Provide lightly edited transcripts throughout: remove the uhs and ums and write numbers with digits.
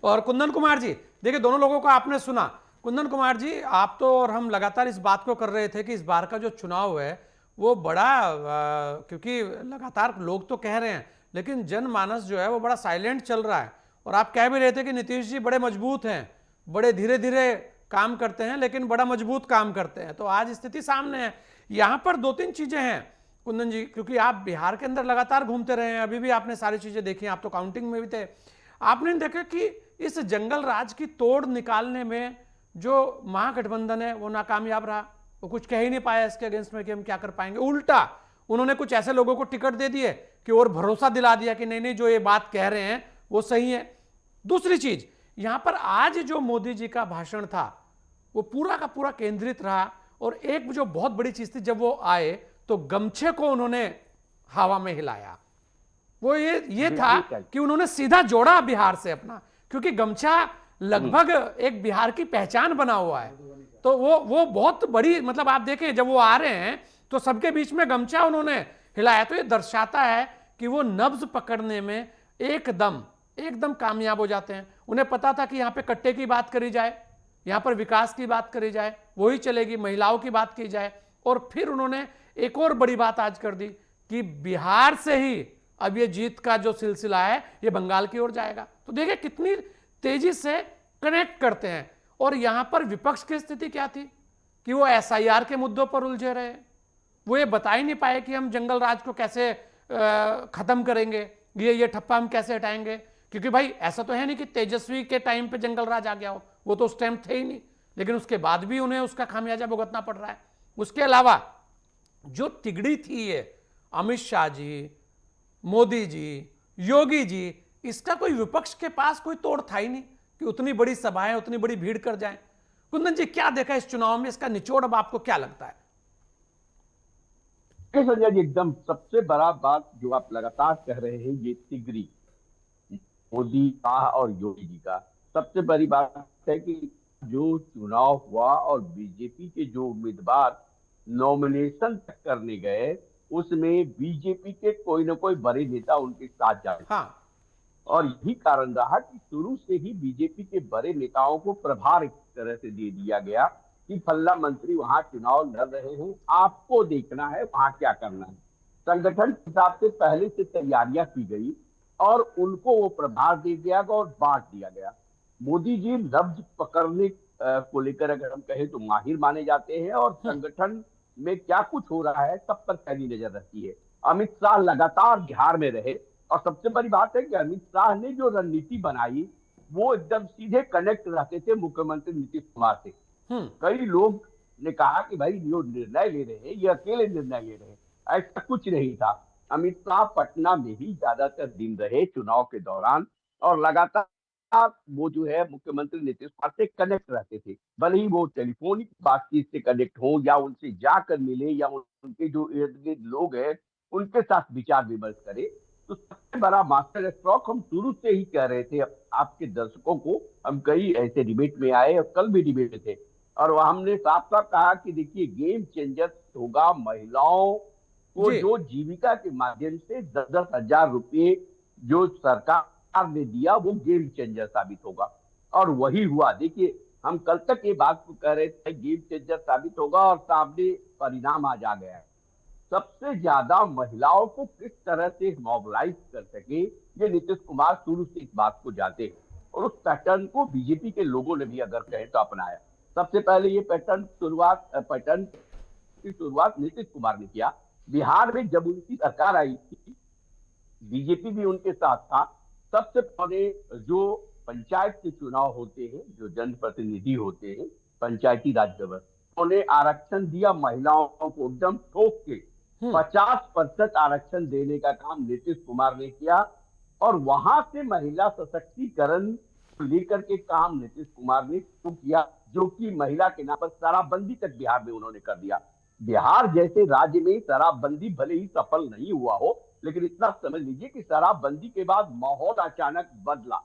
और कुंदन कुमार जी, देखिए दोनों लोगों को आपने सुना। कुंदन कुमार जी, आप तो और हम लगातार इस बात को कर रहे थे कि इस बार का जो चुनाव है वो बड़ा क्योंकि लगातार लोग तो कह रहे हैं लेकिन जनमानस जो है वो बड़ा साइलेंट चल रहा है। और आप कह भी रहे थे कि नीतीश जी बड़े मजबूत हैं, बड़े धीरे धीरे काम करते हैं लेकिन बड़ा मजबूत काम करते हैं। तो आज स्थिति सामने है। यहां पर दो तीन चीजें हैं कुंदन जी, क्योंकि आप बिहार के अंदर लगातार घूमते रहे हैं, अभी भी आपने सारी चीजें देखी, आप तो काउंटिंग में भी थे। आपने देखा कि इस जंगल राज की तोड़ निकालने में जो महागठबंधन है वो नाकामयाब रहा। वो कुछ कह ही नहीं पाया इसके अगेंस्ट में कि हम क्या कर पाएंगे। उल्टा उन्होंने कुछ ऐसे लोगों को टिकट दे दिए कि और भरोसा दिला दिया कि नहीं नहीं जो ये बात कह रहे हैं वो सही है। दूसरी चीज, यहां पर आज जो मोदी जी का भाषण था वो पूरा का पूरा केंद्रित रहा। और एक जो बहुत बड़ी चीज थी, जब वो आए तो गमछे को उन्होंने हवा में हिलाया। वो ये था कि उन्होंने सीधा जोड़ा बिहार से अपना, क्योंकि गमछा लगभग एक बिहार की पहचान बना हुआ है। तो वो बहुत बड़ी, मतलब आप देखें जब वो आ रहे हैं तो सबके बीच में गमछा उन्होंने हिलाया। तो ये दर्शाता है कि वो नब्ज पकड़ने में एकदम एकदम कामयाब हो जाते हैं। उन्हें पता था कि यहां पे कट्टे की बात करी जाए, यहां पर विकास की बात करी जाए वही चलेगी, महिलाओं की बात की जाए। और फिर उन्होंने एक और बड़ी बात आज कर दी कि बिहार से ही अब ये जीत का जो सिलसिला है ये बंगाल की ओर जाएगा। तो देखिए कितनी तेजी से कनेक्ट करते हैं। और यहां पर विपक्ष की स्थिति क्या थी कि वो एसआईआर के मुद्दों पर उलझे रहे। वो ये बता ही नहीं पाए कि हम जंगल राज को कैसे खत्म करेंगे, ये ठप्पा हम कैसे हटाएंगे। क्योंकि भाई ऐसा तो है नहीं कि तेजस्वी के टाइम पे जंगल राज आ गया हो, वो तो उस टाइम थे ही नहीं, लेकिन उसके बाद भी उन्हें उसका खामियाजा भुगतना पड़ रहा है। उसके अलावा जो तिगड़ी थी ये अमित शाह जी, मोदी जी, योगी जी, इसका कोई विपक्ष के पास कोई तोड़ था ही नहीं कि उतनी बड़ी सभाएं उतनी बड़ी भीड़ कर जाएं। कुंदन जी क्या देखा इस चुनाव में, इसका निचोड़ अब आपको क्या लगता है? संजय जी, एकदम सबसे बड़ा बात जो आप लगातार कह रहे हैं, ये तिगरी मोदी का और योगी जी का सबसे बड़ी बात है कि जो चुनाव हुआ और बीजेपी के जो उम्मीदवार नॉमिनेशन तक करने गए, उसमें बीजेपी के कोई ना कोई बड़े नेता उनके साथ जा रहे थे। हाँ। और यही कारण रहा कि शुरू से ही बीजेपी के बड़े नेताओं को प्रभार एक तरह से दे दिया गया कि फल्ला मंत्री वहां चुनाव लड़ रहे हैं, आपको देखना है वहां क्या करना है। संगठन के हिसाब से पहले से तैयारियां की गई और उनको वो प्रभार दे दिया गया और बांट दिया गया। मोदी जी लफ्ज पकड़ने को लेकर अगर हम कहें तो माहिर माने जाते हैं और संगठन में क्या कुछ हो रहा है सब पर पैनी नजर रहती है। अमित शाह लगातार बिहार में रहे और सबसे बड़ी बात है कि अमित शाह ने जो रणनीति बनाई वो एकदम सीधे कनेक्ट रहते थे मुख्यमंत्री नीतीश कुमार से। कई लोग ने कहा कि भाई जो निर्णय ले रहे हैं ये अकेले निर्णय ले रहे हैं, ऐसा कुछ नहीं था। अमित शाह पटना में ही ज्यादातर दिन रहे चुनाव के दौरान और लगातार वो जो है मुख्यमंत्री नीतीश कुमार से कनेक्ट रहते थे, भले ही वो टेलीफोनिक बातचीत से कनेक्ट हो या उनसे जाकर मिले या उनके जो इर्द गिर्द लोग हैं उनके साथ विचार विमर्श करे। तो सबसे बड़ा मास्टर स्ट्रोक हम शुरू से ही कह रहे थे आपके दर्शकों को, हम कई ऐसे डिबेट में आए और कल भी डिबेट में थे और वह हमने साफ साफ कहा कि देखिए गेम चेंजर होगा महिलाओं को जी। जो जीविका के माध्यम से 10-10 हजार रुपये जो सरकार ने दिया वो गेम चेंजर साबित होगा। और वही हुआ। देखिए हम कल तक ये बात को कह रहे थे गेम चेंजर साबित होगा और सामने परिणाम आज आ गया है। सबसे ज्यादा महिलाओं को किस तरह से मोबिलाइज कर सके ये नीतीश कुमार शुरू से इस बात को जानते हैं और उस पैटर्न को बीजेपी के लोगों ने भी अगर कहें तो अपनाया। सबसे पहले ये पैटर्न की शुरुआत नीतीश कुमार ने किया। बिहार में जब उनकी सरकार आई थी बीजेपी भी उनके साथ था। सबसे पहले जो पंचायत के चुनाव होते हैं, जो जनप्रतिनिधि होते हैं, पंचायती राज व्यवस्था, उन्हें आरक्षण दिया महिलाओं को एकदम ठोक के 50% आरक्षण देने का काम नीतीश कुमार ने किया। और वहां से महिला सशक्तिकरण को लेकर के काम नीतीश कुमार ने शुरू किया, जो कि महिला के नाम पर शराबबंदी तक बिहार में उन्होंने कर दिया। बिहार जैसे राज्य में शराबबंदी भले ही सफल नहीं हुआ हो, लेकिन इतना समझ लीजिए कि शराबबंदी के बाद माहौल अचानक बदला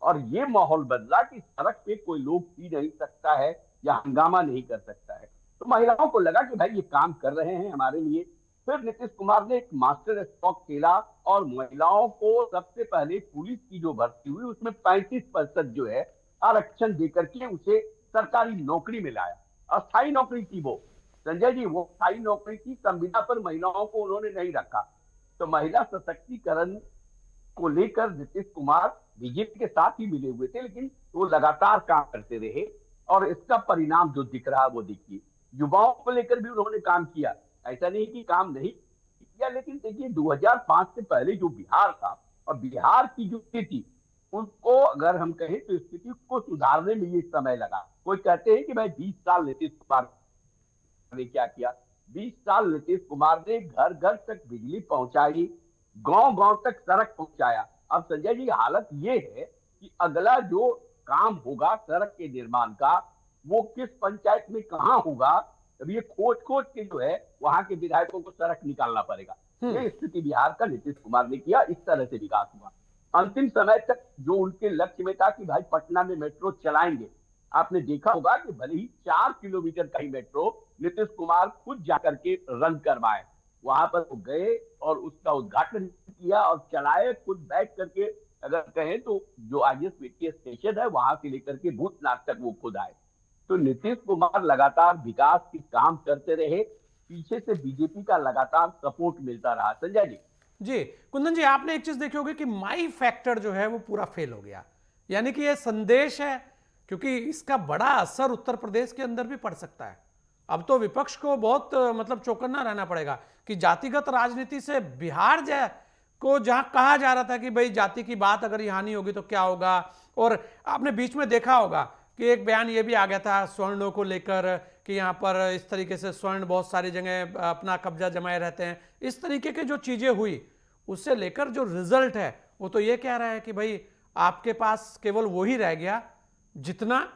और ये माहौल बदला कि सड़क पे कोई लोग पी नहीं सकता है या हंगामा नहीं कर सकता है। तो महिलाओं को लगा कि भाई ये काम कर रहे हैं हमारे लिए। फिर नीतीश कुमार ने एक मास्टर स्ट्रोक खेला और महिलाओं को सबसे पहले पुलिस की जो भर्ती हुई उसमें 35% जो है आरक्षण देकर के उसे सरकारी नौकरी में लाया। अस्थायी नौकरी थी वो, संजय जी, वो स्थायी नौकरी की संविदा पर महिलाओं को उन्होंने नहीं रखा। तो महिला सशक्तिकरण को लेकर नीतीश कुमार बीजेपी के साथ ही मिले हुए थे, लेकिन वो लगातार काम करते रहे और इसका परिणाम जो दिख रहा है वो देखिए। युवाओं को लेकर भी उन्होंने काम किया, ऐसा नहीं कि काम नहीं किया, लेकिन देखिए 2005 से पहले जो बिहार था और बिहार की जो स्थिति, उसको अगर हम कहें तो स्थिति को सुधारने में ये समय लगा। कोई कहते हैं कि भाई 20 साल नीतीश कुमार ने क्या किया। 20 साल नीतीश कुमार ने घर घर तक बिजली पहुंचाई, गांव गांव तक सड़क पहुंचाया। अब संजय जी हालत ये है कि अगला जो काम होगा सड़क के निर्माण का, वो किस पंचायत में कहां होगा, अब ये खोज खोज के जो है वहां के विधायकों को सड़क निकालना पड़ेगा। ये स्थिति बिहार का नीतीश कुमार ने किया, इस तरह से विकास हुआ। अंतिम समय तक जो उनके लक्ष्य में था कि भाई पटना में मेट्रो चलाएंगे, आपने देखा होगा कि भले ही 4 किलोमीटर का ही मेट्रो नीतीश कुमार खुद जाकर के रन करवाए, वहां पर वो गए और उसका उद्घाटन किया और चलाए, खुद बैठ करके। अगर कहें तो जो ISBT स्टेशन है वहां से लेकर के भूतनाथ तक वो खुद आए। तो नीतीश कुमार लगातार विकास के काम करते रहे, पीछे से बीजेपी का लगातार सपोर्ट मिलता रहा। संजय जी, जी कुंदन जी, आपने एक चीज देखी होगी कि माई फैक्टर जो है वो पूरा फेल हो गया। यानी कि ये संदेश है, क्योंकि इसका बड़ा असर उत्तर प्रदेश के अंदर भी पड़ सकता है। अब तो विपक्ष को बहुत मतलब चौकन्ना रहना पड़ेगा कि जातिगत राजनीति से बिहार को जहां कहा जा रहा था कि भाई जाति की बात अगर यहाँ नहीं होगी तो क्या होगा। और आपने बीच में देखा होगा कि एक बयान ये भी आ गया था स्वर्णों को लेकर कि यहाँ पर इस तरीके से स्वर्ण बहुत सारी जगह अपना कब्जा जमाए रहते हैं। इस तरीके की जो चीजें हुई, उससे लेकर जो रिजल्ट है वो तो ये कह रहा है कि भाई आपके पास केवल वही रह गया जितना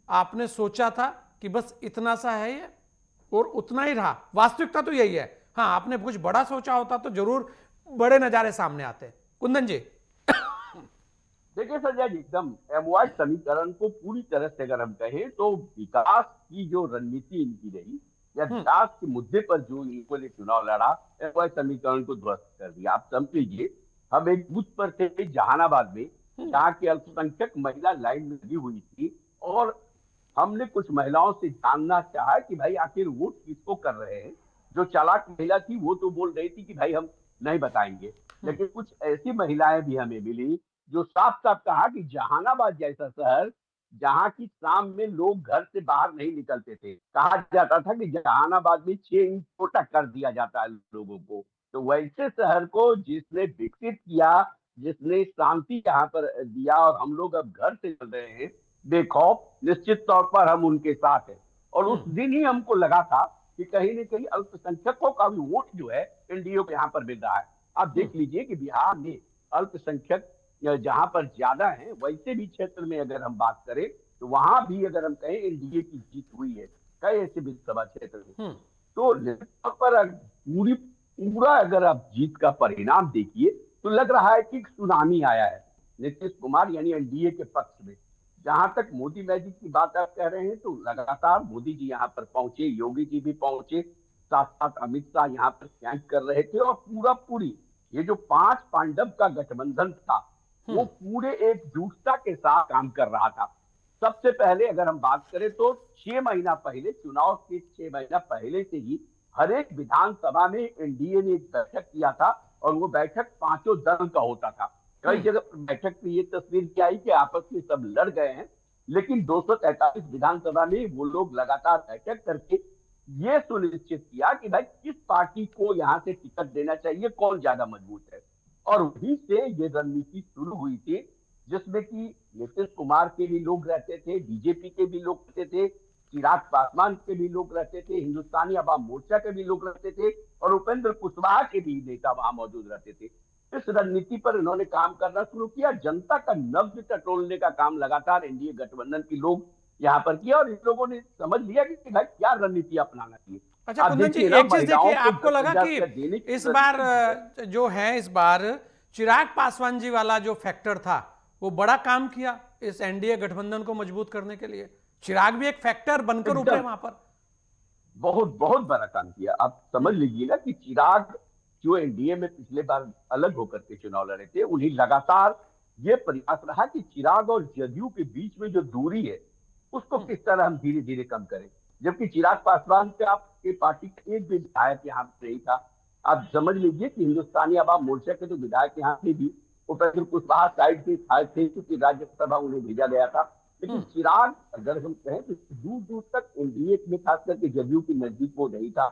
आपने सोचा था कि बस इतना सा है ये, और उतना ही रहा। वास्तविकता तो यही है। हाँ, आपने कुछ बड़ा सोचा होता तो जरूर बड़े नजारे सामने आते। कुंदन जी, देखिए संजय जी, एकदम MY समीकरण को पूरी तरह से अगर हम कहें तो विकास की जो रणनीति इनकी रही या विकास के मुद्दे पर जो इनको ने चुनाव लड़ा, MY समीकरण को ध्वस्त कर दिया। आप समझ लीजिए, हम एक बूथ पर थे जहानाबाद में, जहाँ की अल्पसंख्यक महिला लाइन में लगी हुई थी और हमने कुछ महिलाओं से जानना चाहा कि भाई आखिर वोट किसको कर रहे हैं। जो चालाक महिला थी वो तो बोल रही थी कि भाई हम नहीं बताएंगे, लेकिन कुछ ऐसी महिलाएं भी हमें मिली जो साफ साफ कहा कि जहानाबाद जैसा शहर, जहां की शाम में लोग घर से बाहर नहीं निकलते थे, कहा जाता था कि जहानाबाद में 6 इंच छोटा कर दिया जाता है लोगों को, तो वैसे शहर को जिसने विकसित किया, जिसने शांति यहाँ पर दिया और हम लोग अब घर से चल रहे हैं बेखौफ, निश्चित तौर पर हम उनके साथ हैं। और उस दिन ही हमको लगा था कि कहीं न कहीं अल्पसंख्यकों का भी वोट जो है एनडीए को यहाँ पर मिल रहा है। आप देख लीजिए कि बिहार में अल्पसंख्यक जहां पर ज्यादा है, वैसे भी क्षेत्र में अगर हम बात करें तो वहां भी अगर हम कहें एनडीए की जीत हुई है कई ऐसे विधानसभा क्षेत्र में। तो निश्चित पर पूरा अगर आप जीत का परिणाम देखिए तो लग रहा है कि सुनामी आया है नीतीश कुमार यानी एनडीए के पक्ष में। जहां तक मोदी मैजिक की बात आप कह रहे हैं तो लगातार मोदी जी यहाँ पर पहुंचे, योगी जी भी पहुंचे, साथ साथ अमित शाह यहाँ पर कैंप कर रहे थे और पूरी ये जो 5 पांडव का गठबंधन था वो पूरे एकजुटता के साथ काम कर रहा था। सबसे पहले अगर हम बात करें तो 6 महीना पहले, चुनाव के 6 महीना पहले से ही हर एक विधानसभा में एनडीए ने एक बैठक किया था और वो बैठक 5 दल का होता था। कई जगह बैठक में ये तस्वीर क्या आई कि आपस में सब लड़ गए हैं, लेकिन 243 विधानसभा में वो लोग लगातार बैठक करके ये सुनिश्चित किया कि भाई किस पार्टी को यहाँ से टिकट देना चाहिए, कौन ज्यादा मजबूत है। और वहीं से ये रणनीति शुरू हुई थी जिसमें कि नीतीश कुमार के भी लोग रहते थे, बीजेपी के भी लोग रहते थे, चिराग पासवान के भी लोग रहते थे, हिंदुस्तानी अवाम मोर्चा के भी लोग रहते थे और उपेंद्र कुशवाहा के भी नेता वहां मौजूद रहते थे। इस रणनीति पर इन्होंने काम करना शुरू किया। जनता का नब्ज टटोलने का काम लगातार एनडीए गठबंधन के लोग यहाँ पर किया और इन लोगों ने समझ लिया कि भाई क्या रणनीति अपनाना चाहिए। अच्छा कुंदन जी, एक चीज देखिए, आपको लगा कि इस बार जो है, इस बार चिराग पासवान जी वाला जो फैक्टर था वो बड़ा काम किया इस एनडीए गठबंधन को मजबूत करने के लिए? चिराग भी एक फैक्टर बनकर उभरे वहां पर। बहुत बहुत बड़ा काम किया। आप समझ लीजिए ना कि चिराग जो एनडीए में पिछले बार अलग होकर के चुनाव लड़े थे, उन्हें लगातार ये प्रयास रहा कि चिराग और जदयू के बीच में जो दूरी है उसको किस तरह हम धीरे धीरे कम करें। जबकि चिराग पासवान के आपके पार्टी का एक भी विधायक यहाँ नहीं था। आप समझ लीजिए कि हिंदुस्तानी आवाम मोर्चा के जो विधायक यहाँ थे भी, उपेंद्र कुशवाहा साइड से थे क्योंकि राज्यसभा उन्हें भेजा गया था। लेकिन चिराग अगर हम कहें तो दूर दूर तक एनडीए में खास करके जदयू के नजदीक वो नहीं था।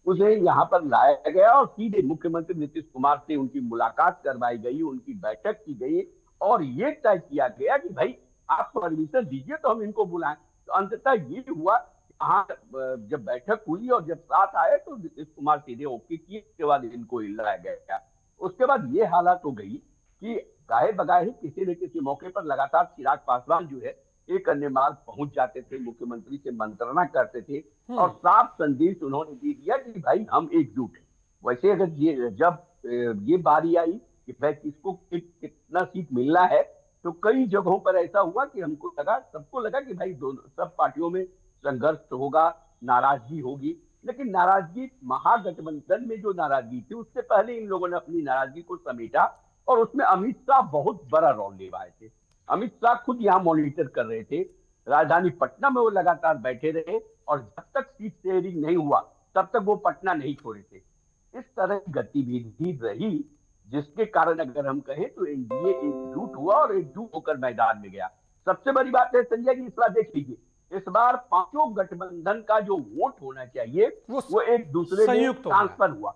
उसे यहाँ पर लाया गया और सीधे मुख्यमंत्री नीतीश कुमार से उनकी मुलाकात करवाई गई, उनकी बैठक की गई और ये तय किया गया कि भाई आप परमिशन दीजिए तो हम इनको बुलाएं। तो अंततः ये हुआ, हाँ, जब बैठक हुई और जब साथ आए तो नीतीश कुमार सीधे ओके किए, उसके बाद इनको लाया गया। उसके बाद ये हालत हो गई कि गाहे बगाहे ही किसी न किसी मौके पर लगातार चिराग पासवान जो है एक अन्य मार्ग पहुंच जाते थे, मुख्यमंत्री से मंत्रणा करते थे और साफ संदेश उन्होंने दे दिया कि भाई हम एकजुट हैं। वैसे अगर ये जब ये बारी आई कि भाई किसको कितना सीट मिलना है, तो कई जगहों पर ऐसा हुआ कि हमको लगा, सबको लगा कि भाई दोनों सब पार्टियों में संघर्ष होगा, नाराजगी होगी। लेकिन नाराजगी महागठबंधन में जो नाराजगी थी उससे पहले इन लोगों ने अपनी नाराजगी को समेटा और उसमें अमित शाह बहुत बड़ा रोल निभाए थे। अमित शाह खुद यहाँ मॉनिटर कर रहे थे, राजधानी पटना में वो लगातार बैठे रहे और जब तक सीट शेयरिंग नहीं हुआ तब तक वो पटना नहीं छोड़े थे। इस तरह की गतिविधि रही जिसके कारण अगर हम कहें तो एनडीए एकजुट हुआ और एकजुट होकर मैदान में गया। सबसे बड़ी बात है संजय जी, इस बार देख लीजिए, इस बार पांचों गठबंधन का जो वोट होना चाहिए वो एक दूसरे में ट्रांसफर हुआ।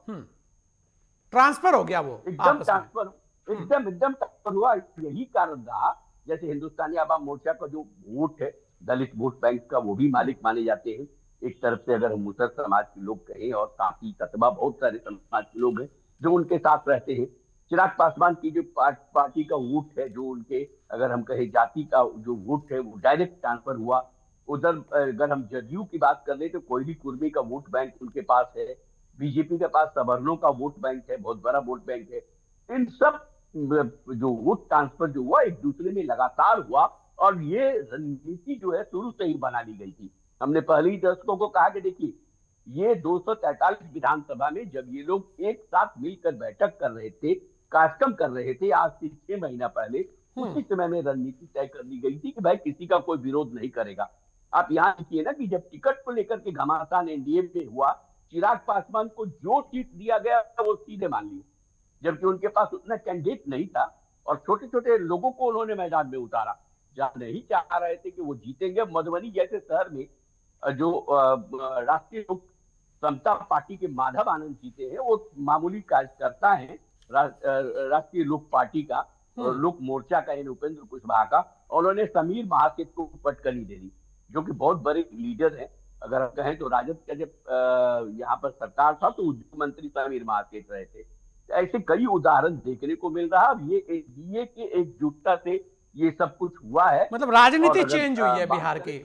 ट्रांसफर हो गया, वो एकदम ट्रांसफर, एकदम ट्रांसफर हुआ। यही कारण रहा, जैसे हिंदुस्तानी आवाम मोर्चा का जो वोट है, दलित वोट बैंक का, वो भी मालिक माने जाते हैं एक तरफ से, अगर हम मुसर समाज के लोग कहें, और काफी कतबा बहुत सारे समाज के लोग हैं जो उनके साथ रहते हैं। चिराग पासवान की जो पार्टी का वोट है, जो उनके अगर हम कहें जाति का जो वोट है, वो डायरेक्ट ट्रांसफर हुआ। उधर अगर हम जदयू की बात कर ले तो कोयली कुर्मी का वोट बैंक उनके पास है, बीजेपी के पास सवर्णों का वोट बैंक है, बहुत बड़ा वोट बैंक है। इन सब जो वोट ट्रांसफर जो हुआ एक दूसरे में लगातार हुआ और ये रणनीति जो है शुरू से ही बना ली गई थी। हमने पहले ही दर्शकों को कहा कि देखिए, ये 243 विधानसभा में जब ये लोग एक साथ मिलकर बैठक कर रहे थे, कार्यक्रम कर रहे थे आज से 6 महीना पहले, उसी समय में रणनीति तय कर ली गई थी कि भाई किसी का कोई विरोध नहीं करेगा। आप यहाँ देखिए ना कि जब टिकट को लेकर के घमासान एनडीए में हुआ, चिराग पासवान को जो सीट दिया गया वो सीधे मान ली, जबकि उनके पास उतना कैंडिडेट नहीं था और छोटे छोटे लोगों को उन्होंने मैदान में उतारा जहां नहीं चाह रहे थे कि वो जीतेंगे। मधुबनी जैसे शहर में जो राष्ट्रीय लोक समता पार्टी के माधव आनंद जीते हैं, वो मामूली कार्यकर्ता हैं राष्ट्रीय लोक पार्टी का, लोक मोर्चा का, उपेंद्र कुशवाहा का, और उन्होंने समीर महासेठ को पटकनी दे दी, जो कि बहुत बड़े लीडर हैं। अगर हम कहें तो राजद का जब यहाँ पर सरकार था तो उद्योग मंत्री समीर महासेठ रहे थे। ऐसे कई उदाहरण देखने को मिल रहा है। ये एनडीए के एकजुटता से ये सब कुछ हुआ है। मतलब राजनीति चेंज हुई है बिहार की।